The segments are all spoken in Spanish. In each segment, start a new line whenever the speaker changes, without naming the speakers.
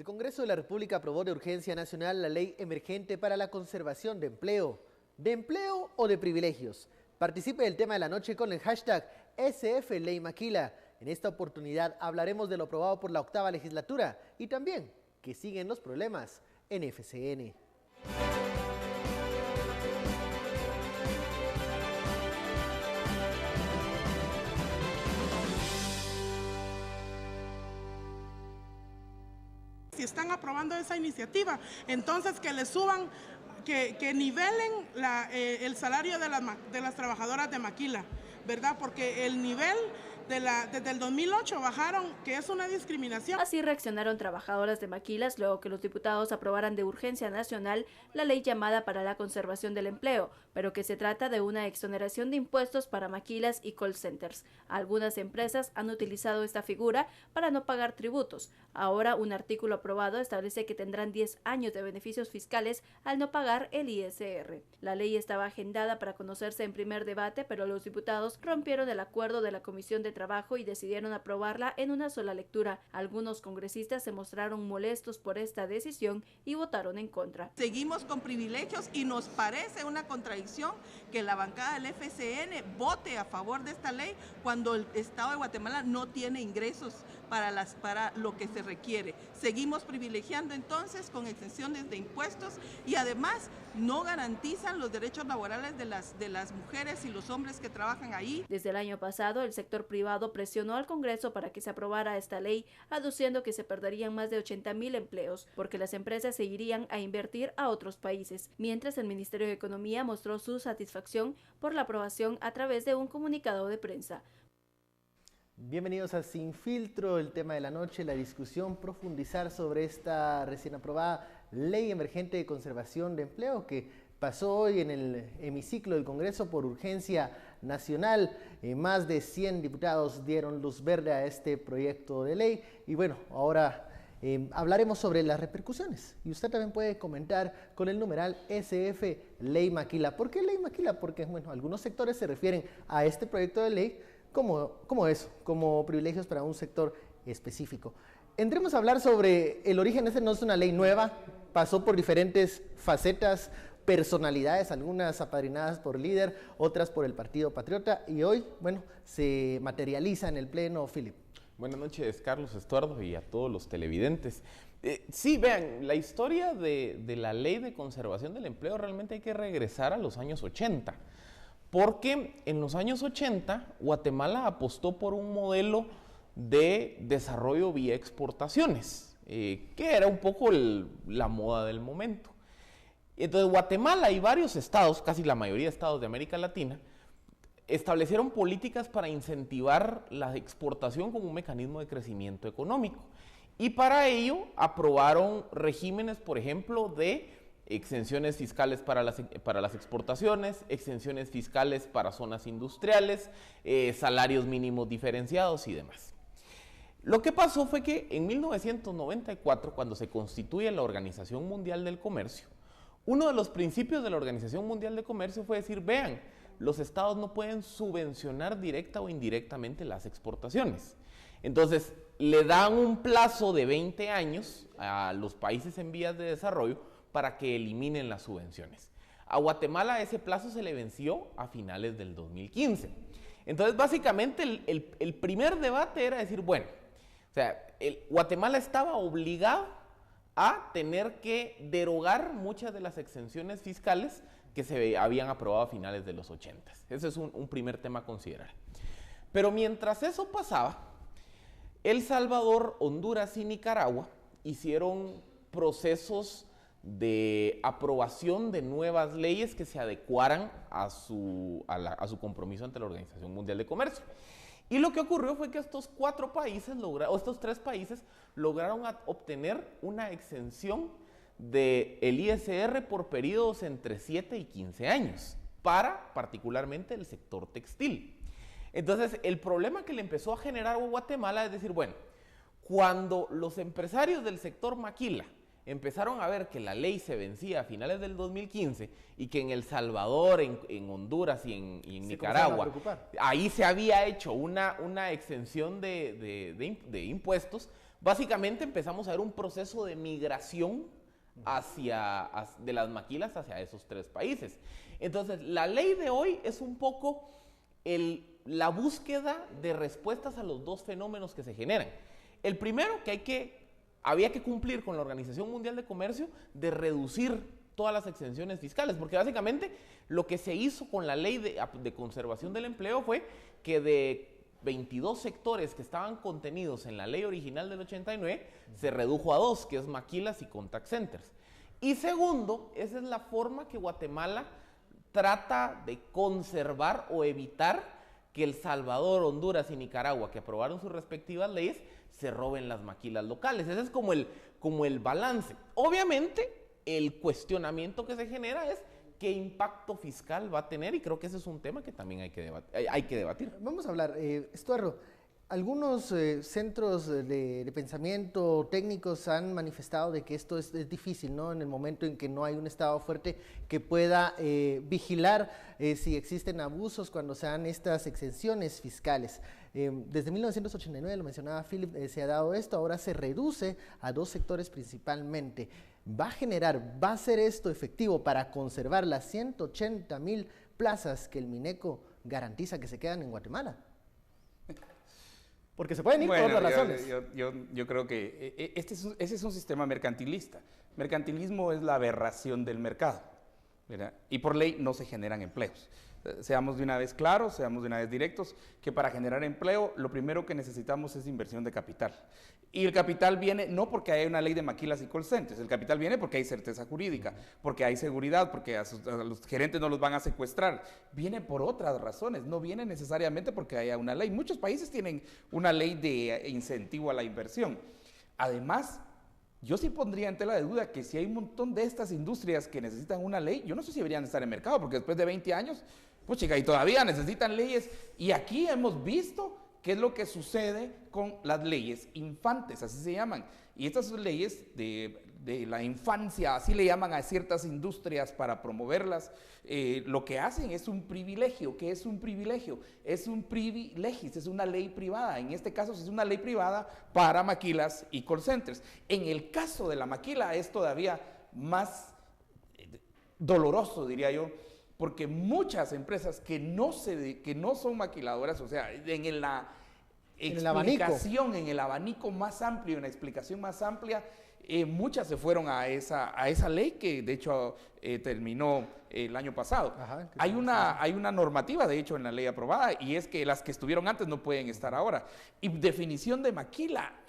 Congreso de la República aprobó de urgencia nacional la Ley Emergente para la Conservación de Empleo. ¿De empleo o de privilegios? Participe del tema de la noche con el hashtag SFLeyMaquila. En esta oportunidad hablaremos de lo aprobado por la 8ª legislatura y también que siguen los problemas en FCN.
Si están aprobando esa iniciativa, entonces que le suban, que nivelen el salario de las trabajadoras de maquila, ¿verdad? Porque el nivel desde el 2008 bajaron, que es una discriminación.
Así reaccionaron trabajadoras de maquilas luego que los diputados aprobaran de urgencia nacional la ley llamada para la conservación del empleo, pero que se trata de una exoneración de impuestos para maquilas y call centers. Algunas empresas han utilizado esta figura para no pagar tributos. Ahora un artículo aprobado establece que tendrán 10 años de beneficios fiscales al no pagar el ISR. La ley estaba agendada para conocerse en primer debate, pero los diputados rompieron el acuerdo de la Comisión de Trabajo y decidieron aprobarla en una sola lectura. Algunos congresistas se mostraron molestos por esta decisión y votaron en contra.
Seguimos con privilegios y nos parece una contradicción que la bancada del FCN vote a favor de esta ley cuando el Estado de Guatemala no tiene ingresos para lo que se requiere. Seguimos privilegiando entonces con exenciones de impuestos y además no garantizan los derechos laborales de las mujeres y los hombres que trabajan ahí.
Desde el año pasado, el sector privado presionó al Congreso para que se aprobara esta ley, aduciendo que se perderían más de 80,000 empleos, porque las empresas se irían a invertir a otros países, mientras el Ministerio de Economía mostró su satisfacción por la aprobación a través de un comunicado de prensa.
Bienvenidos a Sin Filtro, el tema de la noche, la discusión, profundizar sobre esta recién aprobada Ley Emergente de Conservación de Empleo que pasó hoy en el hemiciclo del Congreso por urgencia nacional. Más de 100 diputados dieron luz verde a este proyecto de ley y bueno, ahora hablaremos sobre las repercusiones y usted también puede comentar con el numeral SFLeyMaquila. ¿Por qué Ley Maquila? Porque bueno, algunos sectores se refieren a este proyecto de ley como eso, como privilegios para un sector específico. Entremos a hablar sobre el origen. Este no es una ley nueva, pasó por diferentes facetas, personalidades, algunas apadrinadas por líder, otras por el Partido Patriota y hoy, bueno, se materializa en el Pleno. Philip.
Buenas noches, Carlos Estuardo, y a todos los televidentes. Sí, vean, la historia de la Ley de Conservación del Empleo realmente hay que regresar a los años 80. Porque en los años 80 Guatemala apostó por un modelo de desarrollo vía exportaciones, que era un poco la moda del momento. Entonces Guatemala y varios estados, casi la mayoría de estados de América Latina, establecieron políticas para incentivar la exportación como un mecanismo de crecimiento económico. Y para ello aprobaron regímenes, por ejemplo, de exenciones fiscales para las exportaciones, exenciones fiscales para zonas industriales, salarios mínimos diferenciados y demás. Lo que pasó fue que en 1994, cuando se constituye la Organización Mundial del Comercio, uno de los principios de la Organización Mundial de Comercio fue decir, vean, los estados no pueden subvencionar directa o indirectamente las exportaciones. Entonces, le dan un plazo de 20 años a los países en vías de desarrollo para que eliminen las subvenciones. A Guatemala ese plazo se le venció a finales del 2015. Entonces, básicamente, el primer debate era decir, bueno, o sea, Guatemala estaba obligado a tener que derogar muchas de las exenciones fiscales que se habían aprobado a finales de los 80. Ese es un primer tema a considerar. Pero mientras eso pasaba, El Salvador, Honduras y Nicaragua hicieron procesos de aprobación de nuevas leyes que se adecuaran a su compromiso ante la Organización Mundial de Comercio. Y lo que ocurrió fue que estos tres países lograron obtener una exención del ISR por periodos entre 7 y 15 años, para particularmente el sector textil. Entonces, el problema que le empezó a generar a Guatemala es decir, bueno, cuando los empresarios del sector maquila empezaron a ver que la ley se vencía a finales del 2015 y que en El Salvador, en Honduras y en Nicaragua, ahí se había hecho una exención de impuestos, básicamente empezamos a ver un proceso de migración de las maquilas hacia esos 3 países. Entonces, la ley de hoy es un poco la búsqueda de respuestas a los 2 fenómenos que se generan. El primero, que había que cumplir con la Organización Mundial de Comercio de reducir todas las exenciones fiscales, porque básicamente lo que se hizo con la ley de conservación del empleo fue que de 22 sectores que estaban contenidos en la ley original del 89, se redujo a 2, que es maquilas y contact centers. Y segundo, esa es la forma que Guatemala trata de conservar o evitar que El Salvador, Honduras y Nicaragua, que aprobaron sus respectivas leyes, se roben las maquilas locales. Ese es como el balance. Obviamente, el cuestionamiento que se genera es qué impacto fiscal va a tener, y creo que ese es un tema que también hay que debatir.
Vamos a hablar, Estuardo, algunos centros de pensamiento técnicos han manifestado de que esto es difícil, ¿no? En el momento en que no hay un Estado fuerte que pueda vigilar si existen abusos cuando se dan estas exenciones fiscales. Desde 1989, lo mencionaba Philip, se ha dado esto, ahora se reduce a 2 sectores principalmente. ¿Va a ser esto efectivo para conservar las 180,000 plazas que el Mineco garantiza que se quedan en Guatemala? Porque se pueden ir por otras razones.
Yo creo que ese es un sistema mercantilista. Mercantilismo es la aberración del mercado, ¿verdad? Y por ley no se generan empleos. Seamos de una vez claros, seamos de una vez directos, que para generar empleo lo primero que necesitamos es inversión de capital. Y el capital viene no porque hay una ley de maquilas y call centers, el capital viene porque hay certeza jurídica, porque hay seguridad, porque a los gerentes no los van a secuestrar. Viene por otras razones, no viene necesariamente porque haya una ley. Muchos países tienen una ley de incentivo a la inversión. Además, yo sí pondría en tela de duda que si hay un montón de estas industrias que necesitan una ley, yo no sé si deberían estar en mercado, porque después de 20 años, pues chica, y todavía necesitan leyes. Y aquí hemos visto qué es lo que sucede con las leyes infantes, así se llaman. Y estas son leyes de la infancia, así le llaman a ciertas industrias para promoverlas. Lo que hacen es un privilegio. ¿Qué es un privilegio? Es un privilegio, es una ley privada. En este caso es una ley privada para maquilas y call centers. En el caso de la maquila es todavía más doloroso, diría yo, porque muchas empresas que no son maquiladoras, o sea, en la explicación, en el abanico más amplio, en la explicación más amplia, muchas se fueron a esa ley que de hecho terminó el año pasado. Ajá, hay una normativa de hecho en la ley aprobada, y es que las que estuvieron antes no pueden estar ahora. Y definición de maquila,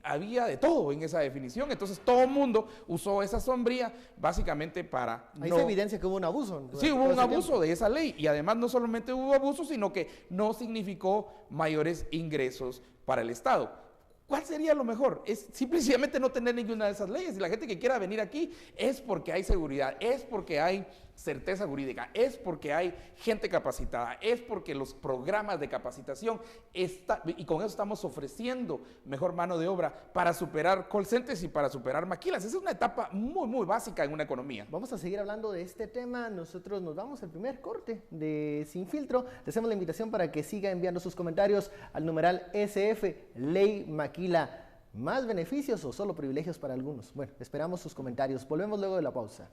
había de todo en esa definición, entonces todo el mundo usó esa sombría básicamente para...
Ahí se evidencia que hubo un abuso.
Sí, hubo un abuso de esa ley, y además no solamente hubo abuso, sino que no significó mayores ingresos para el Estado. ¿Cuál sería lo mejor? Es simplemente no tener ninguna de esas leyes. Y la gente que quiera venir aquí es porque hay seguridad, es porque hay certeza jurídica, es porque hay gente capacitada, es porque los programas de capacitación y con eso estamos ofreciendo mejor mano de obra para superar call centers y para superar maquilas. Esa es una etapa muy, muy básica en una economía.
Vamos a seguir hablando de este tema. Nosotros nos vamos al primer corte de Sin Filtro. Le hacemos la invitación para que siga enviando sus comentarios al numeral SF, Ley Maquila. ¿Más beneficios o solo privilegios para algunos? Bueno, esperamos sus comentarios. Volvemos luego de la pausa.